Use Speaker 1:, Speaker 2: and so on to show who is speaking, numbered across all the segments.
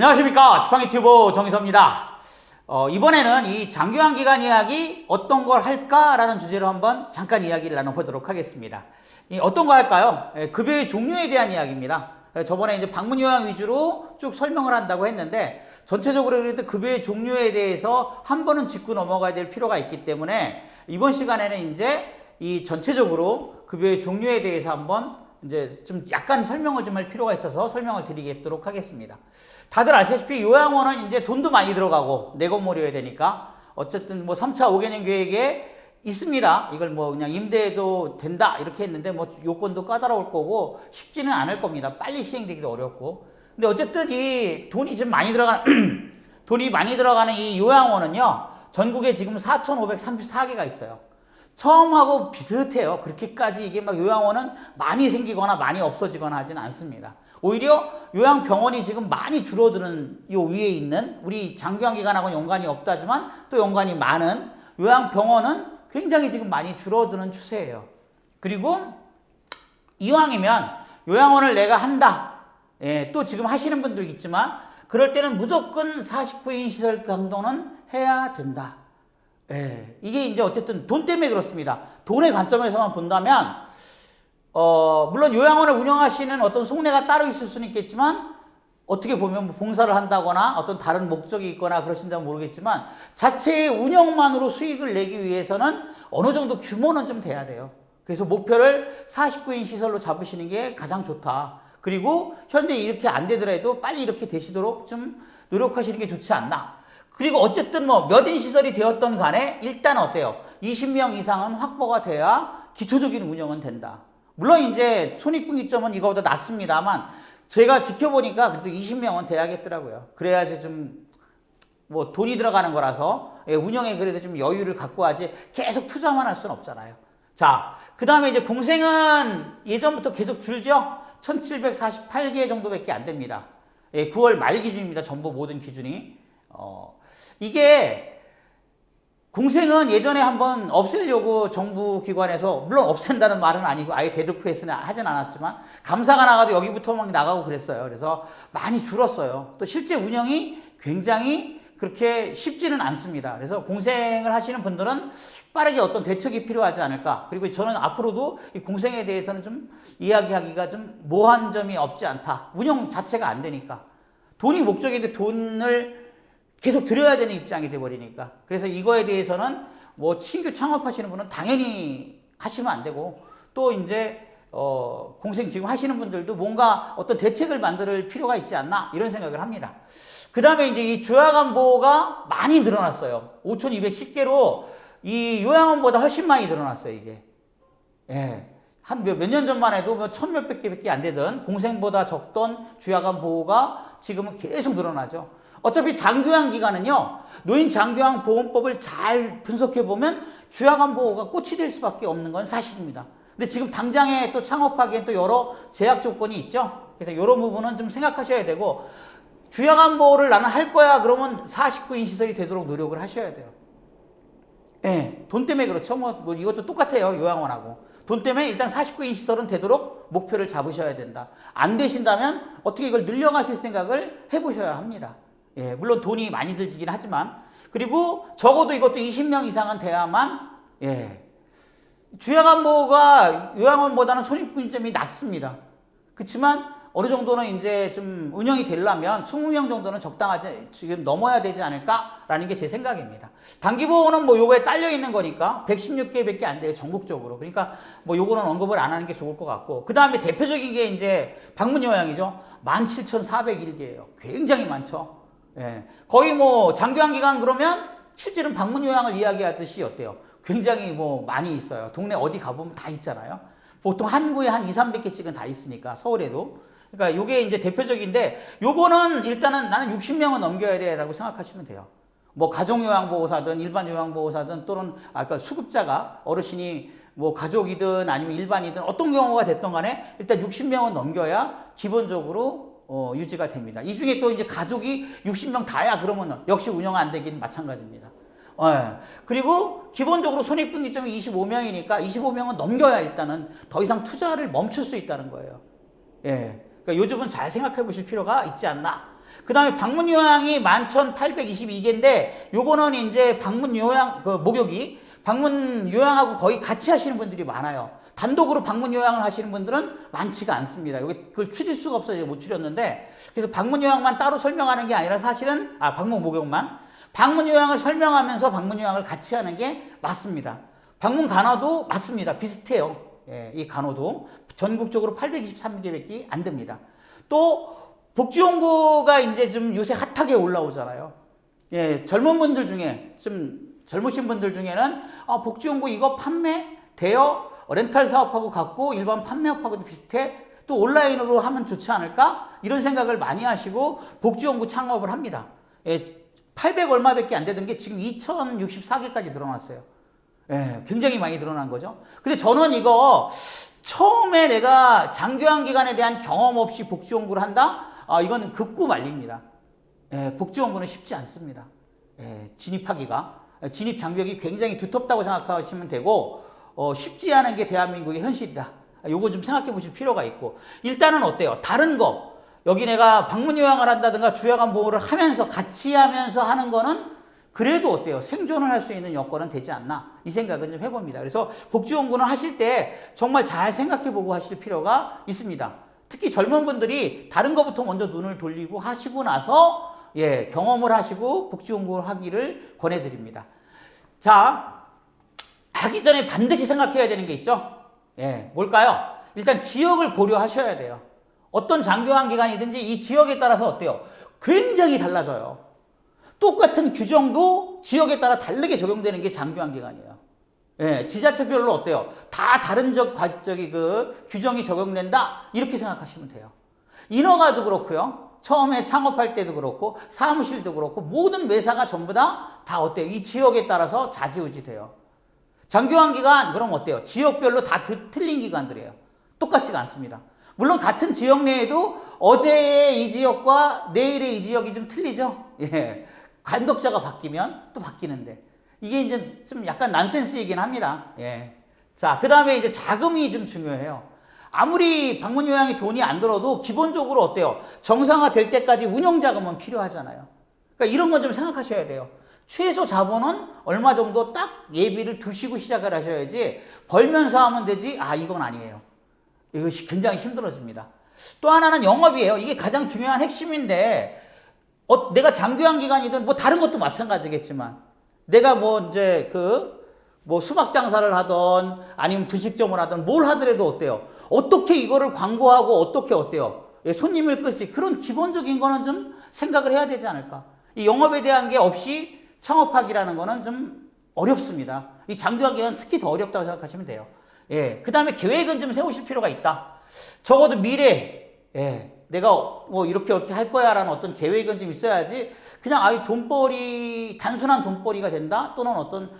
Speaker 1: 안녕하십니까. 지팡이 튜브 정의섭입니다. 이번에는 이 장기화 기간 이야기 어떤 걸 할까라는 주제로 한번 잠깐 이야기를 나눠보도록 하겠습니다. 어떤 거 할까요? 급여의 종류에 대한 이야기입니다. 저번에 이제 방문 요양 위주로 쭉 설명을 한다고 했는데 전체적으로 그래도 급여의 종류에 대해서 한 번은 짚고 넘어가야 될 필요가 있기 때문에 이번 시간에는 이제 이 전체적으로 급여의 종류에 대해서 한번 이제 좀 약간 설명을 좀 할 필요가 있어서 설명을 드리도록 하겠습니다. 다들 아시다시피 요양원은 이제 돈도 많이 들어가고 내건물이어야 되니까 어쨌든 뭐 3차 5개년 계획에 있습니다. 이걸 뭐 그냥 임대해도 된다 이렇게 했는데 뭐 요건도 까다로울 거고 쉽지는 않을 겁니다. 빨리 시행되기도 어렵고. 근데 어쨌든 이 돈이 좀 많이 들어가는 돈이 많이 들어가는 이 요양원은요. 전국에 지금 4,534개가 있어요. 처음하고 비슷해요. 그렇게까지 이게 막 요양원은 많이 생기거나 많이 없어지거나 하진 않습니다. 오히려 요양병원이 지금 많이 줄어드는 요 위에 있는 우리 장기화 기간하고는 연관이 없다지만 또 연관이 많은 요양병원은 굉장히 지금 많이 줄어드는 추세예요. 그리고 이왕이면 요양원을 내가 한다. 또 지금 하시는 분들 있지만 그럴 때는 무조건 49인 시설 강도는 해야 된다. 이게 이제 어쨌든 돈 때문에 그렇습니다. 돈의 관점에서만 본다면 물론 요양원을 운영하시는 어떤 속내가 따로 있을 수는 있겠지만 어떻게 보면 뭐 봉사를 한다거나 어떤 다른 목적이 있거나 그러신다면 모르겠지만 자체의 운영만으로 수익을 내기 위해서는 어느 정도 규모는 좀 돼야 돼요. 그래서 목표를 49인 시설로 잡으시는 게 가장 좋다. 그리고 현재 이렇게 안 되더라도 빨리 이렇게 되시도록 좀 노력하시는 게 좋지 않나. 그리고 어쨌든 뭐 몇인 시설이 되었던 간에 일단 어때요? 20명 이상은 확보가 돼야 기초적인 운영은 된다. 물론 이제 손익분기점은 이거보다 낮습니다만 제가 지켜보니까 그래도 20명은 돼야겠더라고요. 그래야지 좀 뭐 돈이 들어가는 거라서 운영에 그래도 좀 여유를 갖고 하지 계속 투자만 할 수는 없잖아요. 자, 그 다음에 이제 공생은 예전부터 계속 줄죠? 1748개 정도밖에 안 됩니다. 9월 말 기준입니다. 전부 모든 기준이. 이게 공생은 예전에 한번 없애려고 정부 기관에서 물론 없앤다는 말은 아니고 아예 데드크에서는 하진 않았지만 감사가 나가도 여기부터 막 나가고 그랬어요. 그래서 많이 줄었어요. 또 실제 운영이 굉장히 그렇게 쉽지는 않습니다. 그래서 공생을 하시는 분들은 빠르게 어떤 대책이 필요하지 않을까. 그리고 저는 앞으로도 이 공생에 대해서는 좀 이야기하기가 좀 모호한 점이 없지 않다. 운영 자체가 안 되니까. 돈이 목적인데 돈을 계속 들여야 되는 입장이 돼버리니까. 그래서 이거에 대해서는 뭐 신규 창업하시는 분은 당연히 하시면 안 되고 또 이제 공생 지금 하시는 분들도 뭔가 어떤 대책을 만들 필요가 있지 않나 이런 생각을 합니다. 그 다음에 이제 이 주야간보호가 많이 늘어났어요. 5,210개로 이 요양원보다 훨씬 많이 늘어났어요, 이게. 한 몇 년 전만 해도 뭐 1,000몇백 개밖에 안 되던 공생보다 적던 주야간보호가 지금은 계속 늘어나죠. 어차피 장기요양 기간은요, 노인 장기요양 보험법을 잘 분석해 보면 주야간 보호가 꽃이 될 수밖에 없는 건 사실입니다. 근데 지금 당장에 또 창업하기엔 또 여러 제약 조건이 있죠. 그래서 이런 부분은 좀 생각하셔야 되고, 주야간 보호를 나는 할 거야 그러면 49인 시설이 되도록 노력을 하셔야 돼요. 돈 때문에 그렇죠. 뭐 이것도 똑같아요. 요양원하고. 돈 때문에 일단 49인 시설은 되도록 목표를 잡으셔야 된다. 안 되신다면 어떻게 이걸 늘려가실 생각을 해보셔야 합니다. 물론 돈이 많이 들지긴 하지만 그리고 적어도 이것도 20명 이상은 돼야만 주야간보호가 요양원보다는 손익분기점이 낮습니다. 그렇지만 어느 정도는 이제 좀 운영이 되려면 20명 정도는 적당하지 지금 넘어야 되지 않을까라는 게 제 생각입니다. 단기보호는 뭐 요거에 딸려 있는 거니까 116개밖에 안 돼요. 전국적으로. 그러니까 뭐 요거는 언급을 안 하는 게 좋을 것 같고 그 다음에 대표적인 게 이제 방문요양이죠. 17,401개예요. 굉장히 많죠. 거의 뭐 장기화 기간 그러면 실제로는 방문 요양을 이야기하듯이 어때요? 굉장히 뭐 많이 있어요. 동네 어디 가보면 다 있잖아요. 보통 한 구에 한 2, 300개씩은 다 있으니까 서울에도. 그러니까 요게 이제 대표적인데 요거는 일단은 나는 60명은 넘겨야 돼라고 생각하시면 돼요. 뭐 가족요양보호사든 일반 요양보호사든 또는 아까 수급자가 어르신이 뭐 가족이든 아니면 일반이든 어떤 경우가 됐던 간에 일단 60명은 넘겨야 기본적으로 유지가 됩니다. 이 중에 또 이제 가족이 60명 다야 그러면 역시 운영 안 되긴 마찬가지입니다. 그리고 기본적으로 손익분기점이 25명이니까 25명은 넘겨야 일단은 더 이상 투자를 멈출 수 있다는 거예요. 그러니까 요즘은 잘 생각해 보실 필요가 있지 않나. 그 다음에 방문 요양이 11,822개인데 요거는 이제 방문 요양, 그 목욕이 방문 요양하고 거의 같이 하시는 분들이 많아요. 단독으로 방문 요양을 하시는 분들은 많지가 않습니다. 여기 그걸 추릴 수가 없어서 못 추렸는데, 그래서 방문 요양만 따로 설명하는 게 아니라 사실은 방문 목욕만 방문 요양을 설명하면서 방문 요양을 같이 하는 게 맞습니다. 방문 간호도 맞습니다. 비슷해요. 예, 이 간호도 전국적으로 823개밖에 안 됩니다. 또 복지연구가 이제 좀 요새 핫하게 올라오잖아요. 예, 젊은 분들 중에 좀 젊으신 분들 중에는 복지연구 이거 판매 돼요? 렌탈 사업하고 같고 일반 판매업하고도 비슷해? 또 온라인으로 하면 좋지 않을까? 이런 생각을 많이 하시고 복지연구 창업을 합니다. 예, 800 얼마밖에 안 되던 게 지금 2064개까지 늘어났어요. 예, 굉장히 많이 늘어난 거죠. 근데 저는 이거 처음에 내가 장교환 기간에 대한 경험 없이 복지연구를 한다? 이거는 극구 말립니다. 예, 복지연구는 쉽지 않습니다. 예, 진입하기가. 진입 장벽이 굉장히 두텁다고 생각하시면 되고, 쉽지 않은 게 대한민국의 현실이다. 요거 좀 생각해 보실 필요가 있고. 일단은 어때요? 다른 거. 여기 내가 방문 요양을 한다든가 주야간 보호를 하면서 같이 하면서 하는 거는 그래도 어때요? 생존을 할 수 있는 여건은 되지 않나? 이 생각은 좀 해봅니다. 그래서 복지연구는 하실 때 정말 잘 생각해 보고 하실 필요가 있습니다. 특히 젊은 분들이 다른 것부터 먼저 눈을 돌리고 하시고 나서 예, 경험을 하시고 복지연구를 하기를 권해드립니다. 자, 하기 전에 반드시 생각해야 되는 게 있죠? 예, 뭘까요? 일단 지역을 고려하셔야 돼요. 어떤 장교환 기간이든지 이 지역에 따라서 어때요? 굉장히 달라져요. 똑같은 규정도 지역에 따라 다르게 적용되는 게 장교환 기간이에요. 예, 지자체별로 어때요? 다 다른 그 규정이 적용된다? 이렇게 생각하시면 돼요. 인허가도 그렇고요. 처음에 창업할 때도 그렇고 사무실도 그렇고 모든 매사가 전부 다 어때요? 이 지역에 따라서 좌지우지 돼요. 장교환 기간 그럼 어때요? 지역별로 다 틀린 기간들이에요. 똑같지가 않습니다. 물론 같은 지역 내에도 어제의 이 지역과 내일의 이 지역이 좀 틀리죠. 예, 관독자가 바뀌면 또 바뀌는데 이게 이제 좀 약간 난센스이긴 합니다. 예. 자, 그 다음에 이제 자금이 좀 중요해요. 아무리 방문 요양이 돈이 안 들어도 기본적으로 어때요? 정상화 될 때까지 운영 자금은 필요하잖아요. 그러니까 이런 건 좀 생각하셔야 돼요. 최소 자본은 얼마 정도 딱 예비를 두시고 시작을 하셔야지 벌면서 하면 되지 이건 아니에요. 이거 굉장히 힘들어집니다. 또 하나는 영업이에요. 이게 가장 중요한 핵심인데 내가 장교환 기간이든 뭐 다른 것도 마찬가지겠지만 내가 수박 장사를 하던 아니면 분식점을 하던 뭘 하더라도 어때요? 어떻게 이거를 광고하고 어떻게 어때요? 예, 손님을 끌지 그런 기본적인 거는 좀 생각을 해야 되지 않을까? 이 영업에 대한 게 없이 창업하기라는 거는 좀 어렵습니다. 이 장교환 기간 특히 더 어렵다고 생각하시면 돼요. 예, 그 다음에 계획은 좀 세우실 필요가 있다. 적어도 미래, 예, 내가 이렇게 할 거야 라는 어떤 계획은 좀 있어야지 그냥 단순한 돈벌이가 된다? 또는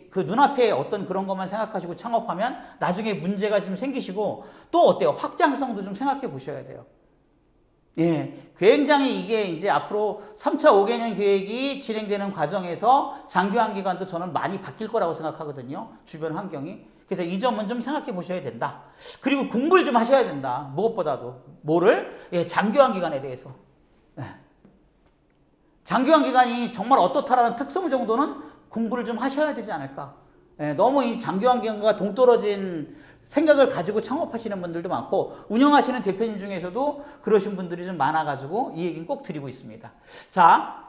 Speaker 1: 그 눈앞에 어떤 그런 것만 생각하시고 창업하면 나중에 문제가 좀 생기시고 또 어때요? 확장성도 좀 생각해 보셔야 돼요. 예, 굉장히 이게 이제 앞으로 3차 5개년 계획이 진행되는 과정에서 장교환 기간도 저는 많이 바뀔 거라고 생각하거든요. 주변 환경이. 그래서 이 점은 좀 생각해 보셔야 된다. 그리고 공부를 좀 하셔야 된다. 무엇보다도. 뭐를? 예, 장교환 기간에 대해서. 예. 장교환 기간이 정말 어떻다라는 특성 정도는 공부를 좀 하셔야 되지 않을까. 예, 너무 이 장교환 기간과 동떨어진 생각을 가지고 창업하시는 분들도 많고 운영하시는 대표님 중에서도 그러신 분들이 좀 많아가지고 이 얘기는 꼭 드리고 있습니다. 자,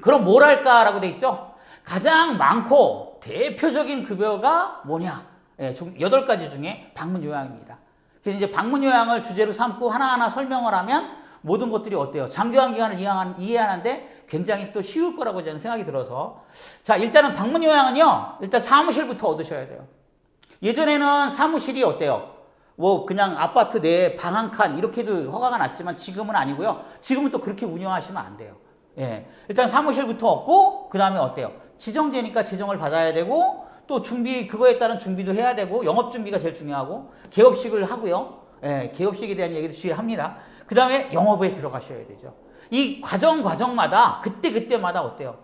Speaker 1: 그럼 뭘 할까라고 돼 있죠? 가장 많고 대표적인 급여가 뭐냐? 예, 8가지 중에 방문 요양입니다. 그래서 이제 방문 요양을 주제로 삼고 하나하나 설명을 하면 모든 것들이 어때요? 장교환 기간을 이해하는데 굉장히 또 쉬울 거라고 저는 생각이 들어서. 자, 일단은 방문 요양은요, 일단 사무실부터 얻으셔야 돼요. 예전에는 사무실이 어때요? 그냥 아파트 내에 방 한 칸, 이렇게도 허가가 났지만 지금은 아니고요. 지금은 또 그렇게 운영하시면 안 돼요. 예. 일단 사무실부터 얻고, 그 다음에 어때요? 지정제니까 지정을 받아야 되고, 또 그거에 따른 준비도 해야 되고, 영업 준비가 제일 중요하고, 개업식을 하고요. 예, 개업식에 대한 얘기도 주의합니다. 그 다음에 영업에 들어가셔야 되죠. 이 과정마다, 그때마다 어때요?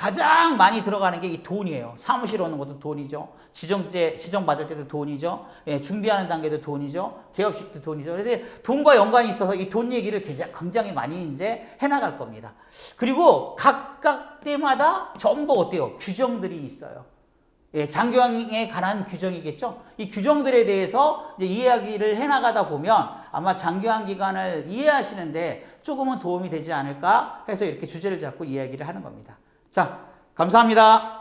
Speaker 1: 가장 많이 들어가는 게 이 돈이에요. 사무실 오는 것도 돈이죠. 지정 받을 때도 돈이죠. 예, 준비하는 단계도 돈이죠. 개업식도 돈이죠. 그래서 돈과 연관이 있어서 이 돈 얘기를 굉장히 많이 이제 해나갈 겁니다. 그리고 각각 때마다 전부 어때요? 규정들이 있어요. 예, 장기왕에 관한 규정이겠죠. 이 규정들에 대해서 이제 이야기를 해나가다 보면 아마 장기왕 기간을 이해하시는데 조금은 도움이 되지 않을까 해서 이렇게 주제를 잡고 이야기를 하는 겁니다. 자, 감사합니다.